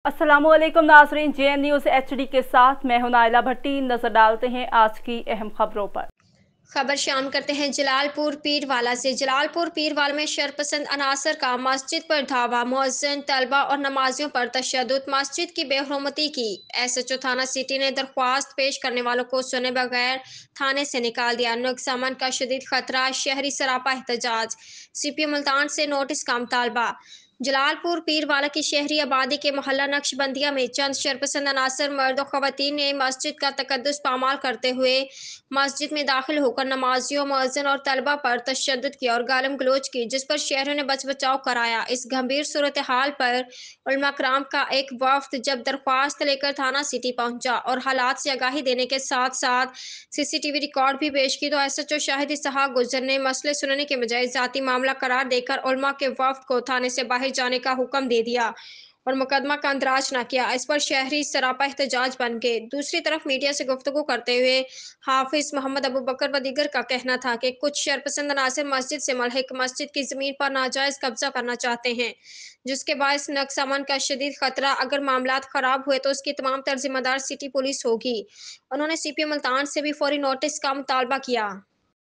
अस्सलाम वालेकुम नाज़रीन, JN न्यूज़ HD के साथ मैं हूं नाइला भट्टी। नजर डालते हैं आज की अहम खबरों पर। खबर शाम करते हैं जलालपुर पीरवाला से। जलालपुर पीरवाला में शरपसंद अनासर का मस्जिद पर धावा, मुअज्जिन, तलबा और नमाजियों पर तशद्दुद, मस्जिद की बेहुरमती की। SHO थाना सिटी ने दरख्वास्त पेश करने वालों को सुने बगैर थाने से निकाल दिया। नुक्स अमन का शदीद खतरा, शहरी सरापा एहतजाज। CP मुल्तान से नोटिस का मुतालबा। जलालपुर पीरवाला की शहरी आबादी के मोहल्ला नक्शबंदिया में चंद शरपसंद अनासर मर्द और खवातीन ने मस्जिद का तकद्दुस पामाल करते हुए मस्जिद में दाखिल होकर नमाजियों, मुअज्जिन और तलबा पर तशद्दुद किया और गालम गलोच की, जिस पर शहरियों ने बच बचाव कराया। इस गंभीर सूरत हाल पर उलमा कराम का एक वफ्द जब दरख्वास्त लेकर थाना सिटी पहुंचा और हालात से आगाही देने के साथ साथ CCTV रिकॉर्ड भी पेश की, तो SHO शाहिद इसहाक गुजर ने मसले सुनने के बजाय जाती मामला करार देकर उलमा के वफ्द को थाने से बाहर जाने का हुक्म दे दिया और मुकदमा का अंदराज न किया। इस पर शहरी सरापा एहतजाज बन गए। दूसरी तरफ मीडिया से गुफ्तगू करते हुए हाफिज मोहम्मद अबू बकर व दीगर का कहना था कि कुछ शरपसंद अनासर मस्जिद से मुल्हिक मस्जिद की जमीन पर नाजायज कब्जा करना चाहते हैं, जिसके बायस नक्स अमन का शदीद खतरा। अगर मामलात खराब हुए तो उसकी तमाम तर जिम्मेदार सिटी पुलिस होगी। उन्होंने CP मुल्तान से भी फौरी नोटिस का मुतालबा किया।